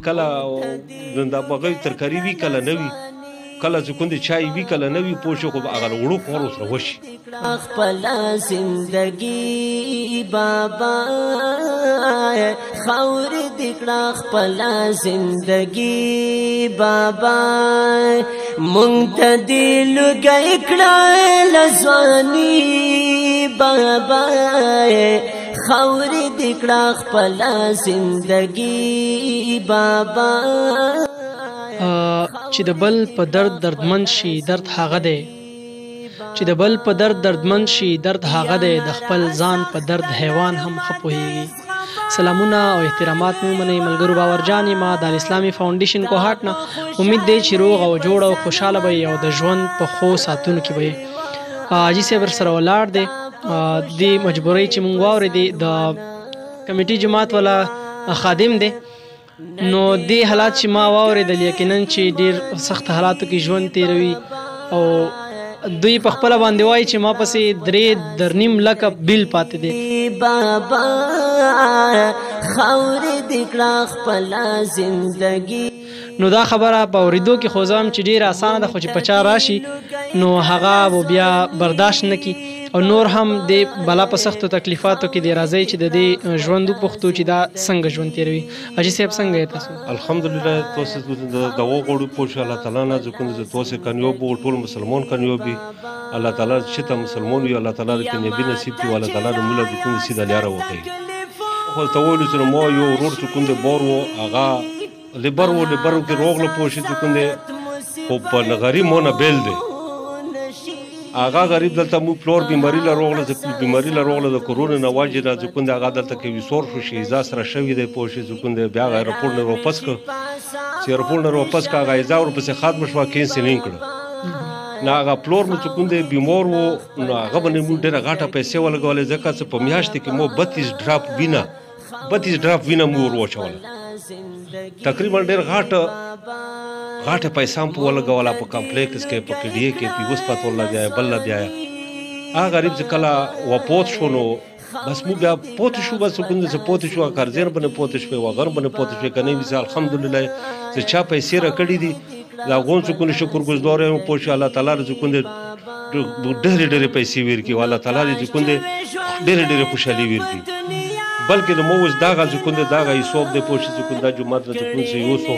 کله د هغوی ترکاري وي کله نه وي کله چې کوم د چای وي کله نه وي پوه شو خو هغه له وړو کور ورسره وشي خپله زندګي بابا خاورې دې کړه خپله زندګي بابا مونږ ته دې لوګی کړه له ځواني بابا خاورې دې کړه خپله زندګي بابا چې د بل په درد دردمن شي درد هغه دی چې د بل په درد دردمن شي درد هغه دی د خپل ځان په درد حیوان هم ښه پوهیږي سلامونه او احترامات مو منئ ملګرو باورجان یم د الاسلامي فاونډیشن کوهاټ نه امید دی چې روغ او جوړ او خوشحاله به او د ژوند په ښو ساعتونو کې به حاجي صاحب ورسره ولاړ دی د مجبورۍ چې مونږ واورېدې د کمیټي جماعت والا خادم دی نو دې حالات چې ما واورېدل یقینا چې ډېر سخت حالاتو کې ژوند تېروي او دوی په خپله باندې وایي چې ما پسې 3.5 لکه بیل پاتې دی بابا خاورې دې کړه خپله زندګي نو دا خبره په اورېدو کې خو زه هم چې ډېره اسانه ده خو چې په چا راشي نو هغه به بیا برداشت نه کړي او نور هم د بلا په سختو تکلیفاتو کې دی راځي چې د دې ژوند وپوښتو چې دا څنګه ژوند تېروي حاجي صاحب څنګه یې تاسو الحمدلله توسې د وغوړو پوه شو الله تعالی نه ځکه چې توسې کامیاب وو ټول مسلمان کامیاب وي الله تعالی چې ته مسلمان وي الله تعالی د کامیابي نصیب کړي الله تعالی د مولا د کوم سیده لاره وکړي خو ته وایو چې ما یو ورور چې کوم د بار وو هغه لبر کې روغله پوه شي چې کوم دی خو په غریب مونه بیل دی هغه غریب دلته مو پلور بیماري له روغله د کرونا نه واجې نه چې کوم دی هغه دلته کې وسور شو شي ایزا سره شوي دی پوه شي چې کوم دی بیا هغه ایرپورټ نه واپس کړ چې ایرپورټ نه واپس کړ هغه ایزا ورپسې ختمه شوه کینسل یې کړه نو هغه پلور مو چې کوم دی بیمار و نو هغه باندې مو ډېره غټه پیسې ولګولې ځکه چې په میاشت کې مو 32 ډراپ وینه مو ور واچوله تقریبا ډېر غاټه پیسې هم په ولګوله په کمپلیکس کې په کډیې کې پیوس پاتو لګیا بل بیا هغه غریب چې کله وپوت شو نو بس مو بیا پوت شو بس کوم څه پوت شو کارزیر باندې پوت شو وغیر باندې پوت شو کنه وی الحمدلله چې چا پیسې را کړې دي دا غون څه کو شکر گزار یم پوه شو الله تعالی رزق دې ډېرې پیسې ورکړي الله تعالی دې کوم دې ډېرې خوشحالي ورکړي بلکې نو مو اوس داغه ځکون دی داغه حساب دی پوه شي ځکون دا جومات نه ځکون چې یوسو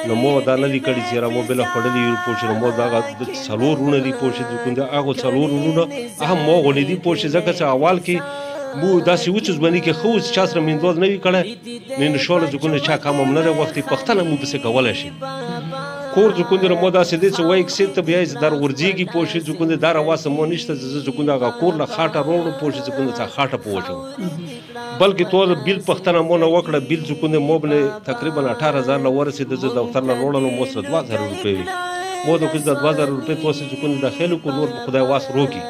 نو مو دا نه دي کړي چې را مو بله خوړلي یو پوه شي نو مو داغه څلور وروڼه دي پوه شي ځکون دی هغه څلور وروڼه هم مو غونې دي پوه شي ځکه چې اول کې مو داسې و چې ځواني کې ښه و چې چا سره میندواز نه وي کړی نو انشاءالله ځکون چا کم هم نه دی وختي پښتنه مو پسې کولی شي کور ځکون دی مو داسې دی چې وایي کسې ته بیا یې در غورځېږي پوه شي ځکون دی دا رواسه مو نشته زه ځکون هغه کور له خاټه راوړم پوه شي ځکون څه خاټه په وچوم بلکې تو بیل پښتنه مو نه وکړه بیل ځکون دی مو باندې تقریبا 18,000 له ورسېده زه دفتر له راوړلو مو سره 2,000 روپۍ وي مو د کوز د 2,000 روپۍ تو سې ځکون داخلو کو نور خدای واس روکي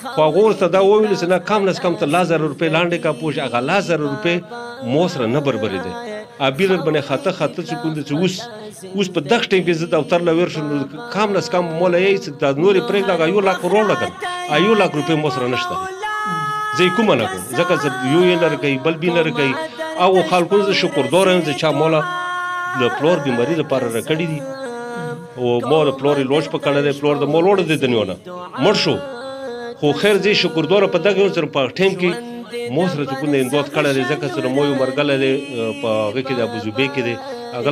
خو هغه ورته دا وویل چې نه کم نه کم ته 1,000 روپۍ لاندې کا پوه شي هغه 1,000 روپۍ مو سره نه بربرېده بیل باندې خاطه ځکون دی چې اوس په دغه ټیم کې زه دفتر له ورشم کم نه کم مو له یې چې د نورې پرېږده هغه 1 لک وروړه کړ 1 لک روپۍ مو سره نشته زه یې کومه نه کوم ځکه زه یو یې نه راکوي بل بي نه راکوي او خلکو زه شکردار یم چې چا موله د پلور بیماري لپاره راکړي دي او مو د پلور لوش په کړی دی پلور د مو لوړ دی دنیا نه مړ شو خو خیر زه شکردار په دغه سره په ټیم کې مو سره چې کوم اندوت کړی دی ځکه سره مو یو مرګله دی په هغه کې د ابوظبي کې دی هغه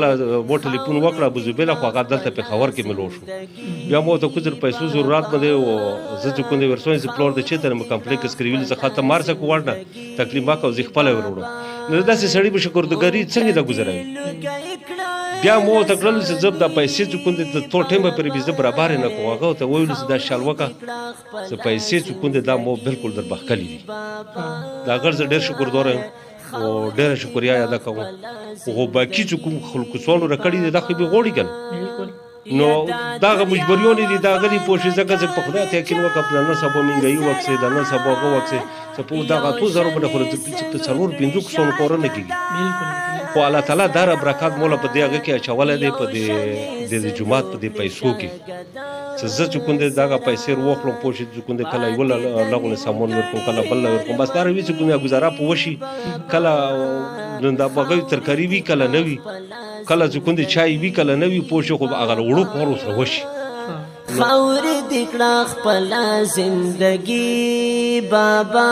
مو ټلیفون وکړه ابوظبي له خو هغه دلته پېښور کې مې لوړ شو بیا مو ته کوزر پیسو ضرورت باندې او زه چې کوم ورسوي چې پلور د چېرته مې کمپلیکس کړی ویل زه خاطه مار څه کوړ نه تکلیف ما کو زه خپل وروړم نو داسې سړی به شکردګري څنګه دا گزاروي بیا مو ته کړل چې زب د پیسې چې کوم د تو ټیم په پرې زه برابر نه کوم هغه ته ویل چې دا شال وکړه چې پیسې چې کوم دا مو بالکل در بخکلی دي دا غر زه ډېر شکردار یم او ډېره شکریا ادا کوم خو باقي چې کوم خلکو سوالو راکړي دي دا خو به غوړي کنه نو داغه مجبوریونه دي دا غري پوښي ځکه چې په خدای ته یقین وکړه نه سبا منګي وکسي دا نه سبا وکسي چې په دغه تو زرو باندې خو چې څلور پنځو کسونو کورونه کیږي خو الله تعالی دار برکات مولا په دغه کې اچولې دی په د جمعات په دې پیسو کې چې زه چې کوم دغه پیسې وروخلم پوښي چې کوم کله یو لغونه سامان ورکوم کله بل ورکوم بس دا روي چې کومه گزاره په وشي کله نن دا بغوی ترکاری وی کله نه وي کله چې کوم چای وی کله نه وي پوه شو خو هغه وړو کور سره وشي خاور دکړه خپل زندگی بابا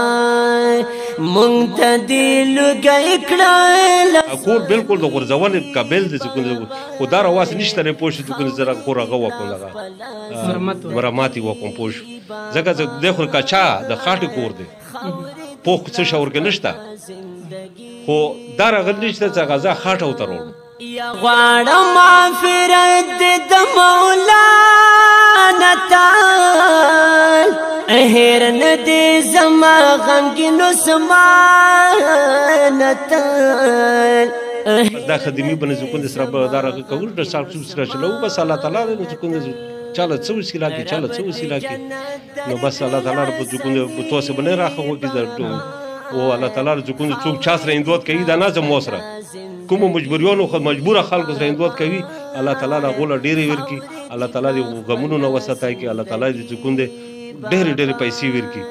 مونږ ته دې لږی کړه کور بالکل د غورځونې قابل دی چې کوم خو دا رواس نشته نه پوه شو چې کوم زره کور هغه وکړم هغه مرمت یې وکړم پوه شو ځکه چې د خو کچا د خاټې کور دی پوخ څه شاور کې نشته خو دا رغل نشته چې غزا خاټه وترول یا غواړم مغفرت د مولا نتال هر ندی زما غمګینو سما نتال دا خدمي بنه ځکه سره به دا رغ کول د صاحب سره چلو بس الله تعالی دې ځکه چاله څه وسیله کې چاله څه وسیله کې نو بس الله تعالی په ځکه په توسه بنه راخه وکړي او الله تعالی ځکه څوک چا سره اندوت کوي دا نه زمو سره کوم مجبوریانو خو مجبوره خلکو سره اندوت کوي الله تعالی لا غوله ډېری ورکی الله تعالی دې غمونو نه وساتای کی الله تعالی دې ځکه ډېری پیسې ورکی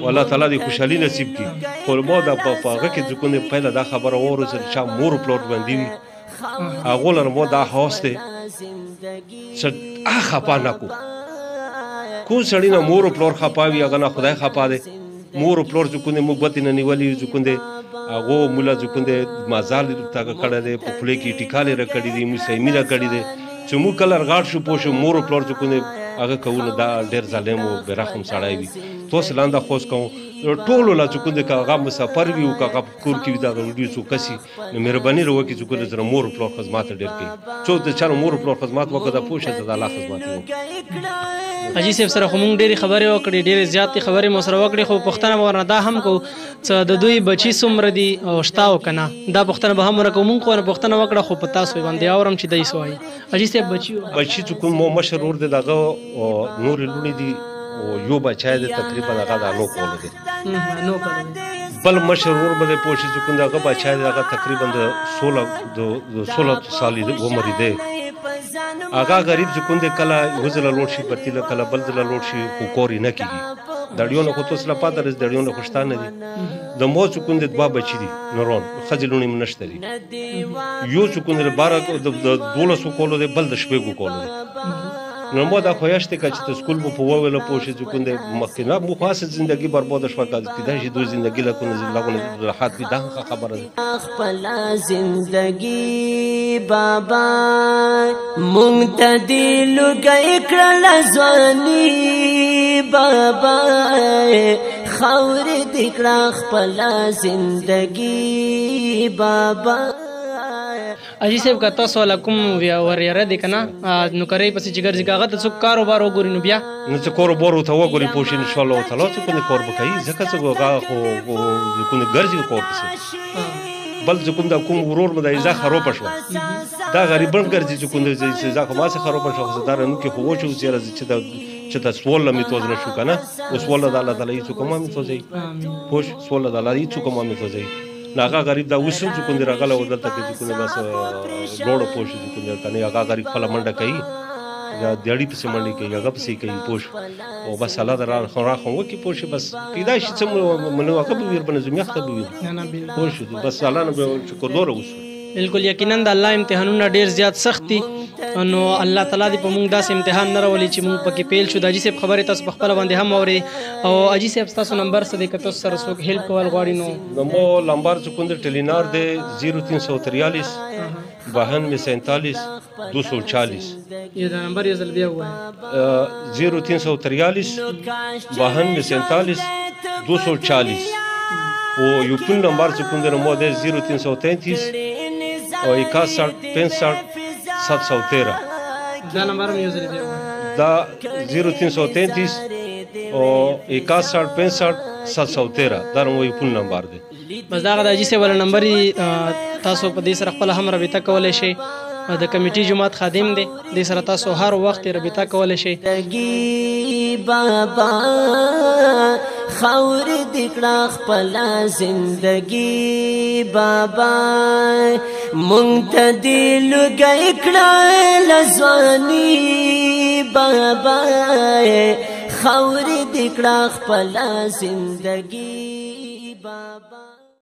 او الله تعالی دې خوشحالي نصیب کی خو مو دا په هغه کې ځکه पहिला دا خبره وره چې چا مور پلوټ باندې وي هغه لر مو دا هوسته چې خپا نه کو سړی نه مور پلور خپاوي هغه نه خدای خپا دې مور پلور ځکه مو بت نه نیولي ځکه هغه مولا ځکه مازال تا کړه دې په خله کې ټیکاله رکړې دي مو سیمه رکړې دي چې مو کلر غاټ شو پوښ مور پلور ځکه هغه کوله دا ډېر ظالم او برحم سړی وي توس لاندې خوښ کوم ټولو لا ځکه هغه مسافر وي او هغه کور کې دا ویډیو څو کسي مهرباني وکړي ځکه زره مور پلور خدمات ډېر کوي څو د چا مور پلور خدمات وکړه دا پوښه د الله خدمات وکړي حاجی صاحب سره خو مونږ ډېرې خبرې وکړې ډېرې زیاتې خبرې مو سره وکړې خو پوښتنه به ورنه دا هم کوو چې د دوی بچي څومره دي او شته او که نه دا پوښتنه به هم ورکوو مونږ خو نه پوښتنه وکړه خو په تاسو باندې اورم چې دی څه وایي حاجي صاحب بچي چې کوم مشر ور دی دغه نورې لوڼې دي او یو بچی دی تقریبا هغه د نو کولو دی بل مشر ور باندې پوه شي چې کوم دغه بچی دی هغه تقریبا د 16 سالې عمر دی هغه غریب ځکه د کله وزله لوټ شي پرتیله کله بل ځله لوټ شي خو کورې نه کېږي دړیونه خو تاسو لا پاته رس دړیونه خوشتانه دي د مو ځکه د دوه بچي دي نورون خځلونی منشته دي یو ځکه د 12 کولو دی بل د شپږو کولو دی نو مو دا خوښته کچ ته سکول په وویل پوښي ځکه د مخکنه مو خاصه ژوندۍ برباد شو کړه چې د ژوندۍ له کوم لغونه راحت دي دا خبره ده خپل زندگی بابا مونږ ته دې لږی کړه ځواني بابا خاور دې کړه خپل زندگی بابا حاجي صاحب که تاسو له کوم وریره دی که نه نو کرۍ پسې چې ګرځي که هغه ته څوک کاروبار وګوري نو بیا نو چې کاروبار ورته وګوري پوه شي انشاءالله تعالی څوک نه کار به کوي ځکه چې هغه خو کوم ګرځي کار پسې بل چې کوم دا کوم ورور مو د ایزا خراب شو دا غریبان ګرځي چې کوم د ایزا خو ما سره خراب شو زه دا نو کې خو وچو چې دا سوال می توز نشو کنه او سوال د الله تعالی څوک ما می توزي پوه سوال د الله څوک ما می توزي هغه غریب دا وسم چې کوم راغله ودلته کې کوم بس روډ پوښ چې کوم کنه هغه غریب خپل منډه کوي یا دیړی په منډه کوي هغه په سي کوي پوښ او بس الله دران خو راخو وکي پوښ بس کیدا شي څه منو هغه به ور بنځم یخته به نه نه پوښ بس الله نه شکر دور اوس بالکل یقینا د الله امتحانونه ډیر زیات سخت دي نو الله تعالی دې په موږ داسې امتحان نه راولي چې موږ پکې پیل شو د حاجي صاحب خبرې تاسو په خپله باندې هم اورئ او حاجي صاحب ستاسو نمبر څه دی که تاسو سره څوک هیلپ کول غواړي نو مو نمبر چې کوم د ټلینار دی 0343 92 47 240 یہ دا نمبر یې ځل بیا ووایه 0343 92 47 240 او یو پل نمبر چې کوم د مو دی 0333 او 61 65 713 دا نمبر مې یو ځل بیا ووایه دا 0333 او 61 65 713 دا مو یو پل نمبر دی بس دا د حاجي صاحب والا نمبر تاسو په دې سره خپل هم رابطه کولی شئ د کمیټي جماعت خادم دی دې سره تاسو هر وخت رابطه کولی شئ بابا خاور دکړه خپل زندگی بابا مونږ ته دې لږی کړه لځواني بابا خاور دکړه خپل زندگی بابا